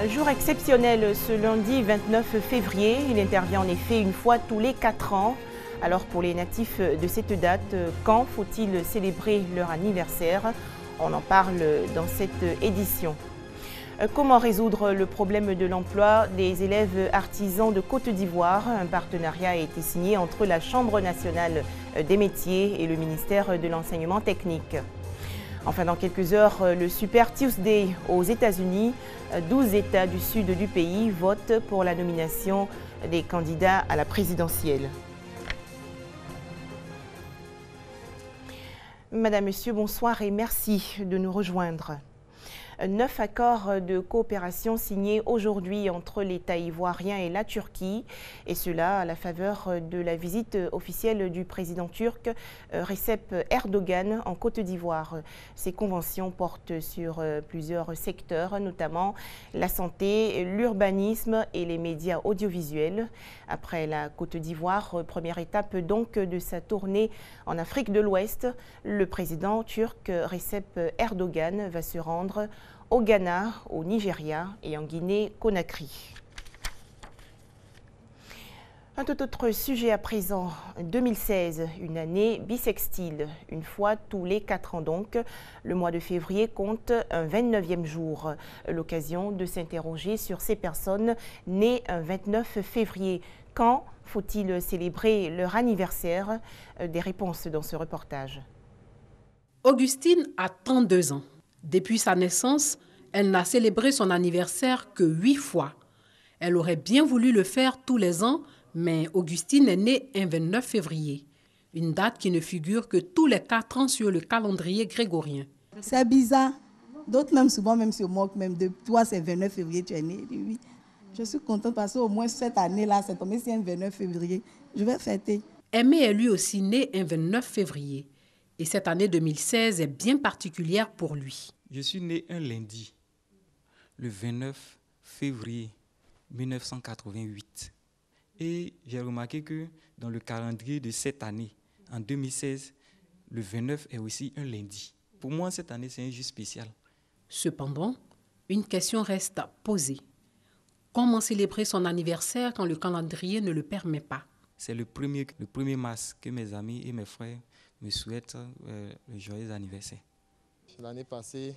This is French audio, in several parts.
Un jour exceptionnel ce lundi 29 février. Il intervient en effet une fois tous les 4 ans. Alors pour les natifs de cette date, quand faut-il célébrer leur anniversaire? On en parle dans cette édition. Comment résoudre le problème de l'emploi des élèves artisans de Côte d'Ivoire? Un partenariat a été signé entre la Chambre nationale des métiers et le ministère de l'enseignement technique. Enfin, dans quelques heures, le Super Tuesday aux États-Unis. 12 États du sud du pays votent pour la nomination des candidats à la présidentielle. Madame, Monsieur, bonsoir et merci de nous rejoindre. 9 accords de coopération signés aujourd'hui entre l'État ivoirien et la Turquie, et cela à la faveur de la visite officielle du président turc Recep Erdogan en Côte d'Ivoire. Ces conventions portent sur plusieurs secteurs, notamment la santé, l'urbanisme et les médias audiovisuels. Après la Côte d'Ivoire, première étape donc de sa tournée en Afrique de l'Ouest, le président turc Recep Erdogan va se rendre au Ghana, au Nigeria et en Guinée-Conakry. Un tout autre sujet à présent, 2016, une année bissextile, une fois tous les 4 ans donc. Le mois de février compte un 29e jour, l'occasion de s'interroger sur ces personnes nées un 29 février. Quand faut-il célébrer leur anniversaire? Des réponses dans ce reportage. Augustine a 32 ans. Depuis sa naissance, elle n'a célébré son anniversaire que 8 fois. Elle aurait bien voulu le faire tous les ans, mais Augustine est née un 29 février, une date qui ne figure que tous les 4 ans sur le calendrier grégorien. C'est bizarre. D'autres même souvent même se moquent même de toi, c'est 29 février, tu es né. Oui. Je suis contente parce qu'au moins cette année-là, c'est tombé sur un 29 février. Je vais fêter. Aimé est lui aussi né un 29 février. Et cette année 2016 est bien particulière pour lui. Je suis né un lundi, le 29 février 1988. Et j'ai remarqué que dans le calendrier de cette année, en 2016, le 29 est aussi un lundi. Pour moi, cette année, c'est un jour spécial. Cependant, une question reste posée. Comment célébrer son anniversaire quand le calendrier ne le permet pas? C'est le 1er mars que mes amis et mes frères me souhaitent le joyeux anniversaire. L'année passée,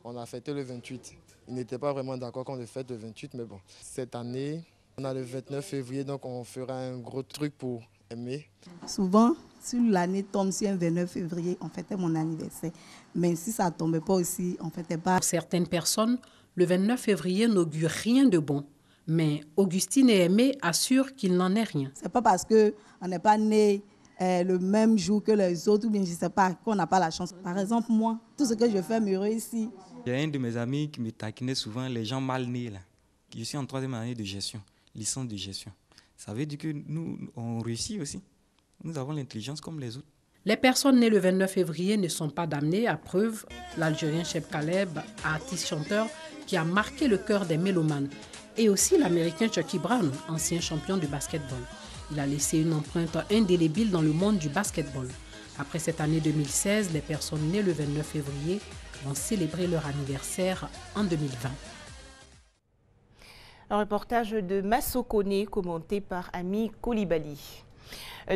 on a fêté le 28. Ils n'étaient pas vraiment d'accord qu'on le fête le 28, mais bon. Cette année, on a le 29 février, donc on fera un gros truc pour aimer. Souvent, si l'année tombe sur un 29 février, on fêtait mon anniversaire. Mais si ça ne tombait pas aussi, on ne fêtait pas. Pour certaines personnes, le 29 février n'augure rien de bon. Mais Augustine et Aimé assurent qu'il n'en est rien. Ce n'est pas parce qu'on n'est pas né le même jour que les autres, ou bien je ne sais pas, qu'on n'a pas la chance. Par exemple, moi, tout ce que je fais me réussit. Il y a un de mes amis qui me taquinait souvent, les gens mal nés là. Je suis en 3e année de gestion, licence de gestion. Ça veut dire que nous, on réussit aussi. Nous avons l'intelligence comme les autres. Les personnes nées le 29 février ne sont pas damnées, à preuve l'Algérien Cheb Khaleb, artiste-chanteur qui a marqué le cœur des mélomanes, et aussi l'Américain Chucky Brown, ancien champion du basketball. Il a laissé une empreinte indélébile dans le monde du basketball. Après cette année 2016, les personnes nées le 29 février vont célébrer leur anniversaire en 2020. Un reportage de Masso Kone commenté par Ami Koulibaly.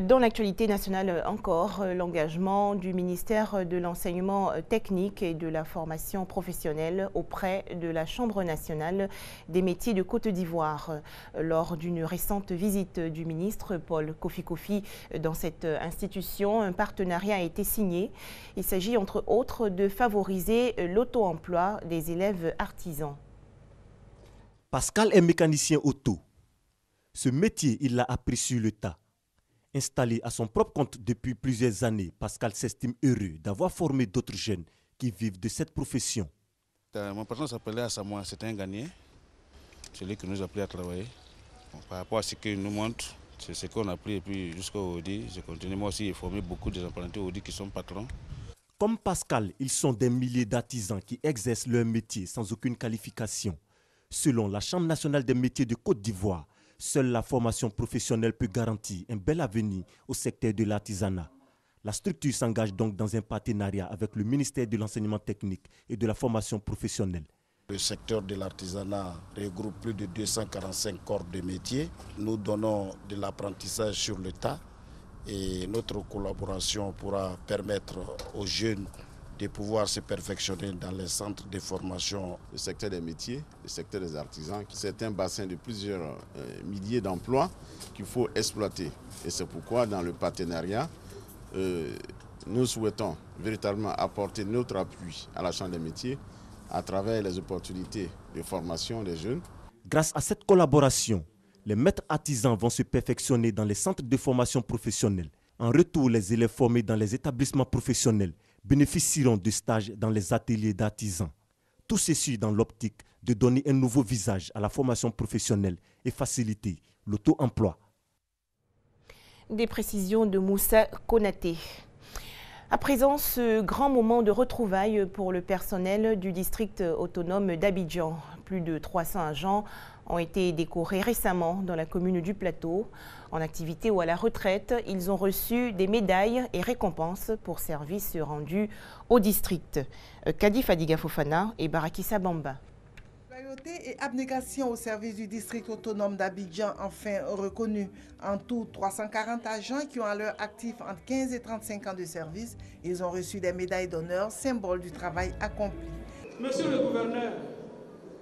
Dans l'actualité nationale encore, l'engagement du ministère de l'enseignement technique et de la formation professionnelle auprès de la Chambre nationale des métiers de Côte d'Ivoire. Lors d'une récente visite du ministre Paul Kofi Kofi dans cette institution, un partenariat a été signé. Il s'agit entre autres de favoriser l'auto-emploi des élèves artisans. Pascal est mécanicien auto. Ce métier, il l'a appris sur le tas. Installé à son propre compte depuis plusieurs années, Pascal s'estime heureux d'avoir formé d'autres jeunes qui vivent de cette profession. Mon patron s'appelait Assamoah, c'était un Ghanéen, celui qui nous a appris à travailler. Par rapport à ce qu'il nous montre, c'est ce qu'on a appris et puis jusqu'au Audi, je continue. Moi aussi, j'ai formé beaucoup d'apprentis Audi qui sont patrons. Comme Pascal, ils sont des milliers d'artisans qui exercent leur métier sans aucune qualification. Selon la Chambre nationale des métiers de Côte d'Ivoire, seule la formation professionnelle peut garantir un bel avenir au secteur de l'artisanat. La structure s'engage donc dans un partenariat avec le ministère de l'enseignement technique et de la formation professionnelle. Le secteur de l'artisanat regroupe plus de 245 corps de métier. Nous donnons de l'apprentissage sur le tas et notre collaboration pourra permettre aux jeunes de pouvoir se perfectionner dans les centres de formation. Le secteur des métiers, le secteur des artisans, c'est un bassin de plusieurs milliers d'emplois qu'il faut exploiter. Et c'est pourquoi dans le partenariat, nous souhaitons véritablement apporter notre appui à la Chambre des métiers à travers les opportunités de formation des jeunes. Grâce à cette collaboration, les maîtres artisans vont se perfectionner dans les centres de formation professionnelle. En retour, les élèves formés dans les établissements professionnels bénéficieront de stages dans les ateliers d'artisans. Tout ceci dans l'optique de donner un nouveau visage à la formation professionnelle et faciliter l'auto-emploi. Des précisions de Moussa Konaté. À présent, ce grand moment de retrouvailles pour le personnel du district autonome d'Abidjan. Plus de 300 agents ont été décorés récemment dans la commune du Plateau. En activité ou à la retraite, ils ont reçu des médailles et récompenses pour services rendus au district. Kadi Fadiga Fofana et Barakissa Bamba. Loyauté et abnégation au service du district autonome d'Abidjan, enfin reconnus. En tout, 340 agents qui ont à leur actif entre 15 et 35 ans de service. Ils ont reçu des médailles d'honneur, symbole du travail accompli. Monsieur le gouverneur,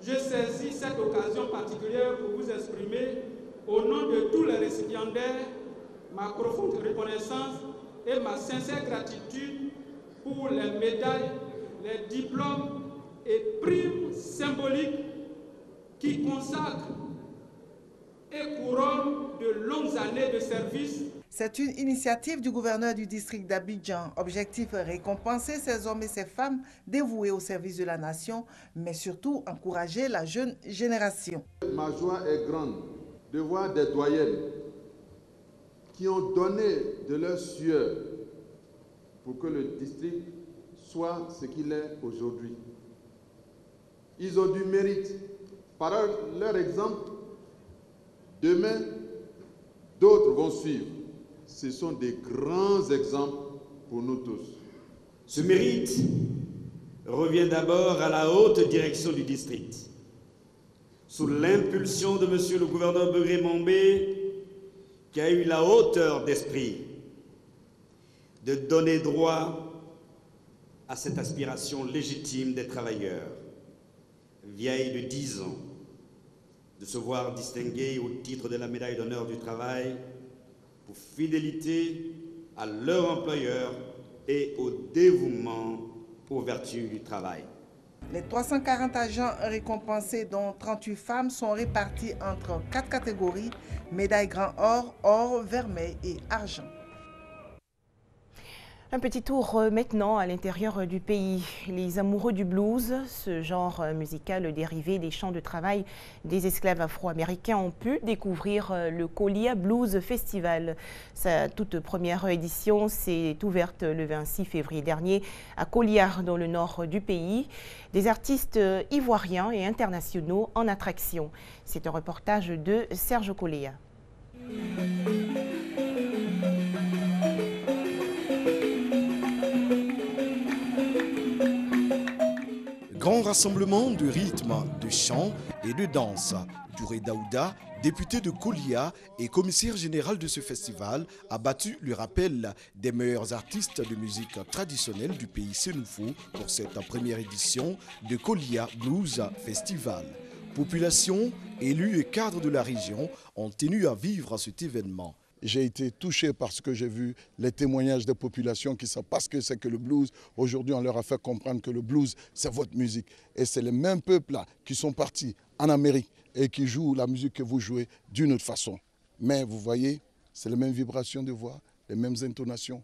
je saisis cette occasion particulière pour vous exprimer, au nom de tous les récipiendaires, ma profonde reconnaissance et ma sincère gratitude pour les médailles, les diplômes et primes symboliques qui consacrent et couronnent de longues années de service. C'est une initiative du gouverneur du district d'Abidjan. Objectif, récompenser ces hommes et ces femmes dévoués au service de la nation, mais surtout encourager la jeune génération. Ma joie est grande de voir des doyennes qui ont donné de leur sueur pour que le district soit ce qu'il est aujourd'hui. Ils ont du mérite. Par leur exemple, demain, d'autres vont suivre. Ce sont des grands exemples pour nous tous. Ce mérite revient d'abord à la haute direction du district. Sous l'impulsion de M. le gouverneur Begré Mombé, qui a eu la hauteur d'esprit de donner droit à cette aspiration légitime des travailleurs, vieille de 10 ans, de se voir distingués au titre de la médaille d'honneur du travail pour fidélité à leur employeur et au dévouement aux vertus du travail. Les 340 agents récompensés, dont 38 femmes, sont répartis entre 4 catégories, médaille grand or, or, vermeil et argent. Un petit tour maintenant à l'intérieur du pays. Les amoureux du blues, ce genre musical dérivé des chants de travail des esclaves afro-américains, ont pu découvrir le Kolia Blues Festival. Sa toute première édition s'est ouverte le 26 février dernier à Kolia, dans le nord du pays. Des artistes ivoiriens et internationaux en attraction. C'est un reportage de Serge Koléa. Grand rassemblement de rythmes, de chants et de danse. Touré Daouda, député de Kolia et commissaire général de ce festival, a battu le rappel des meilleurs artistes de musique traditionnelle du pays sénoufo pour cette première édition de Kolia Blues Festival. Population, élus et cadres de la région ont tenu à vivre cet événement. J'ai été touché parce que j'ai vu les témoignages des populations qui savent pas ce que c'est que le blues. Aujourd'hui, on leur a fait comprendre que le blues, c'est votre musique. Et c'est les mêmes peuples-là qui sont partis en Amérique et qui jouent la musique que vous jouez d'une autre façon. Mais vous voyez, c'est les mêmes vibrations de voix, les mêmes intonations.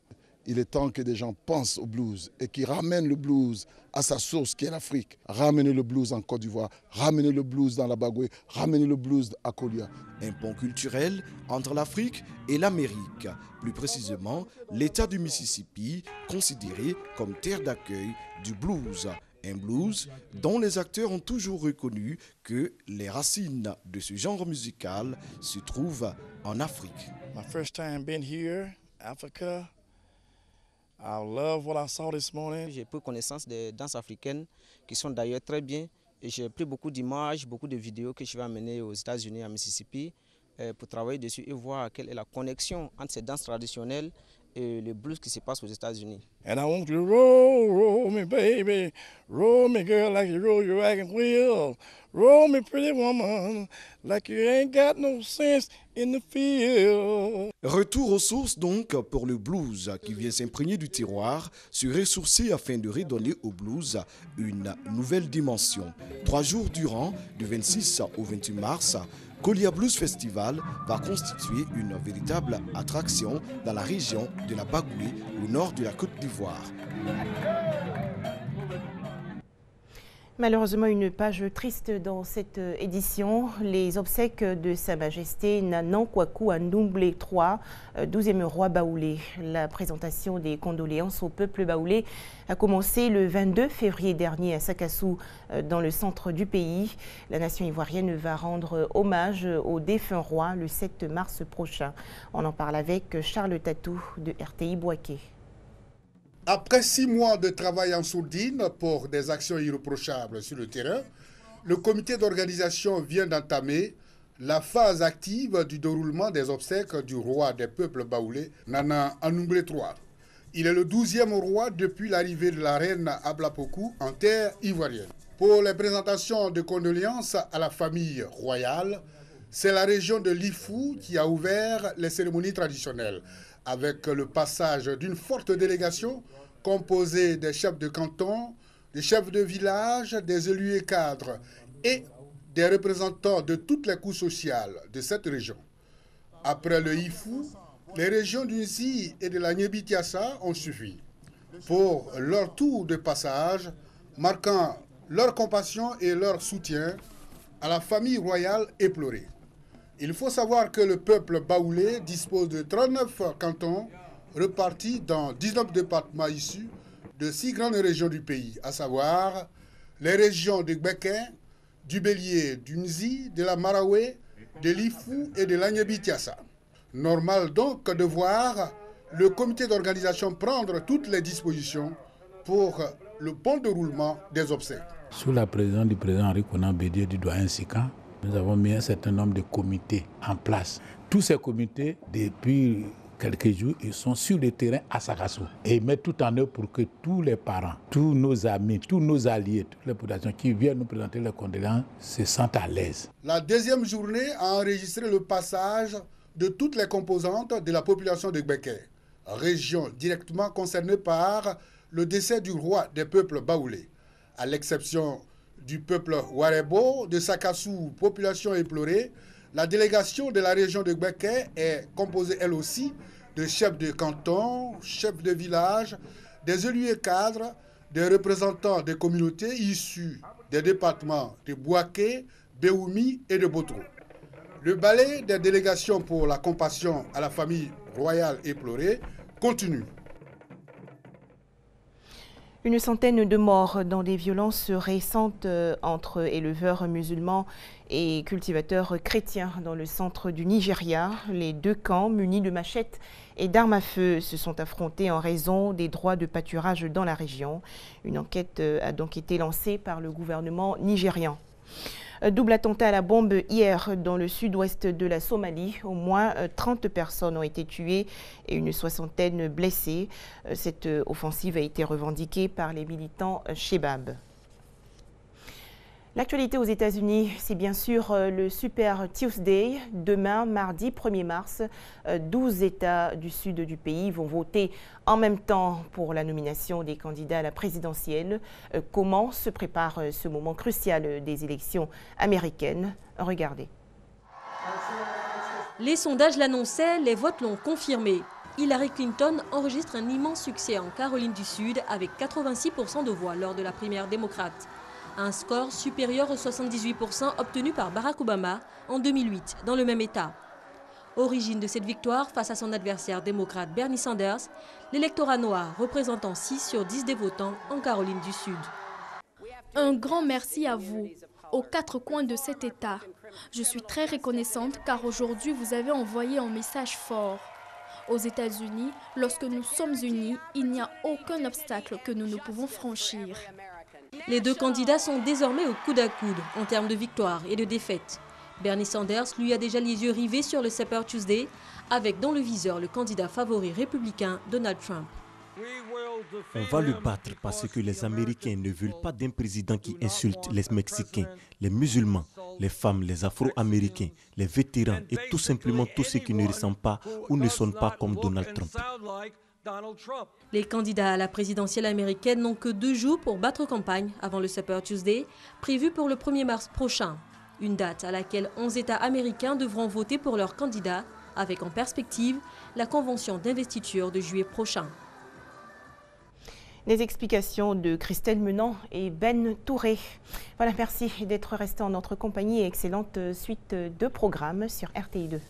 Il est temps que des gens pensent au blues et qui ramènent le blues à sa source qui est l'Afrique. Ramener le blues en Côte d'Ivoire, ramener le blues dans la Bagoué, ramener le blues à Kolia. Un pont culturel entre l'Afrique et l'Amérique. Plus précisément, l'État du Mississippi, considéré comme terre d'accueil du blues. Un blues dont les acteurs ont toujours reconnu que les racines de ce genre musical se trouvent en Afrique. My first time being here, Africa. I love what I saw this morning. J'ai pris connaissance des danses africaines qui sont d'ailleurs très bien J'ai pris beaucoup d'images, beaucoup de vidéos que je vais amener aux États-Unis, à Mississippi, pour travailler dessus et voir quelle est la connexion entre ces danses traditionnelles et le blues qui se passe aux États-Unis. And I want you to roll, roll me baby, roll me girl like you roll your wagon wheel, roll me pretty woman like you ain't got no sense in the field. Retour aux sources donc pour le blues qui vient s'imprégner du terroir, se ressourcer afin de redonner au blues une nouvelle dimension. 3 jours durant, du 26 au 28 mars, Kolia Blues Festival va constituer une véritable attraction dans la région de la Bagoué, au nord de la Côte d'Ivoire. Malheureusement, une page triste dans cette édition. Les obsèques de Sa Majesté Nanan Kwaku Ndoumbélé III, 12e roi baoulé. La présentation des condoléances au peuple baoulé a commencé le 22 février dernier à Sakassou, dans le centre du pays. La nation ivoirienne va rendre hommage au défunt roi le 7 mars prochain. On en parle avec Charles Tatou de RTI Bouaké. Après 6 mois de travail en sourdine pour des actions irréprochables sur le terrain, le comité d'organisation vient d'entamer la phase active du déroulement des obsèques du roi des peuples baoulés, Nanan Ndoumbélé III. Il est le 12e roi depuis l'arrivée de la reine Ablapoku en terre ivoirienne. Pour les présentations de condoléances à la famille royale, c'est la région de l'Ifou qui a ouvert les cérémonies traditionnelles, avec le passage d'une forte délégation composée des chefs de canton, des chefs de village, des élus et cadres et des représentants de toutes les couches sociales de cette région. Après le Ifou, les régions du Nzi et de la Nyébi-Tiassa ont suivi pour leur tour de passage, marquant leur compassion et leur soutien à la famille royale éplorée. Il faut savoir que le peuple baoulé dispose de 39 cantons repartis dans 19 départements issus de 6 grandes régions du pays, à savoir les régions de Gbeke, du Bélier, du Nzi, de la Maraoué, de l'Ifou et de l'Anyébi-Tiassa. Normal donc de voir le comité d'organisation prendre toutes les dispositions pour le bon déroulement des obsèques. Sous la présidence du président Henri Konan Bédié du doyen Sika, nous avons mis un certain nombre de comités en place. Tous ces comités, depuis quelques jours, ils sont sur le terrain à Sakassou. Et ils mettent tout en œuvre pour que tous les parents, tous nos amis, tous nos alliés, toutes les populations qui viennent nous présenter leurs condoléances se sentent à l'aise. La deuxième journée a enregistré le passage de toutes les composantes de la population de Gbeke, région directement concernée par le décès du roi des peuples baoulés. À l'exception du peuple Warebo, de Sakassou, population éplorée, la délégation de la région de Gbeke est composée elle aussi de chefs de canton, chefs de village, des élus et cadres, des représentants des communautés issus des départements de Bouaké, Béoumi et de Botro. Le balai des délégations pour la compassion à la famille royale éplorée continue. Une centaine de morts dans des violences récentes entre éleveurs musulmans et cultivateurs chrétiens dans le centre du Nigeria. Les deux camps, munis de machettes et d'armes à feu, se sont affrontés en raison des droits de pâturage dans la région. Une enquête a donc été lancée par le gouvernement nigérian. Double attentat à la bombe hier dans le sud-ouest de la Somalie. Au moins 30 personnes ont été tuées et une soixantaine blessées. Cette offensive a été revendiquée par les militants Shebab. L'actualité aux États-Unis, c'est bien sûr le Super Tuesday. Demain, mardi 1er mars, 12 États du sud du pays vont voter en même temps pour la nomination des candidats à la présidentielle. Comment se prépare ce moment crucial des élections américaines? Regardez. Les sondages l'annonçaient, les votes l'ont confirmé. Hillary Clinton enregistre un immense succès en Caroline du Sud avec 86% de voix lors de la primaire démocrate. Un score supérieur aux 78% obtenu par Barack Obama en 2008 dans le même État. Origine de cette victoire face à son adversaire démocrate Bernie Sanders, l'électorat noir représentant 6 sur 10 des votants en Caroline du Sud. Un grand merci à vous, aux 4 coins de cet État. Je suis très reconnaissante car aujourd'hui vous avez envoyé un message fort. Aux États-Unis, lorsque nous sommes unis, il n'y a aucun obstacle que nous ne pouvons franchir. Les deux candidats sont désormais au coude à coude en termes de victoire et de défaite. Bernie Sanders, lui, a déjà les yeux rivés sur le Super Tuesday, avec dans le viseur le candidat favori républicain Donald Trump. On va le battre parce que les Américains ne veulent pas d'un président qui insulte les Mexicains, les musulmans, les femmes, les Afro-Américains, les vétérans et tout simplement tous ceux qui ne ressemblent pas ou ne sonnent pas comme Donald Trump. Les candidats à la présidentielle américaine n'ont que 2 jours pour battre campagne avant le Super Tuesday, prévu pour le 1er mars prochain. Une date à laquelle 11 États américains devront voter pour leurs candidats, avec en perspective la convention d'investiture de juillet prochain. Les explications de Christelle Menant et Ben Touré. Voilà, merci d'être resté en notre compagnie et excellente suite de programmes sur RTI2.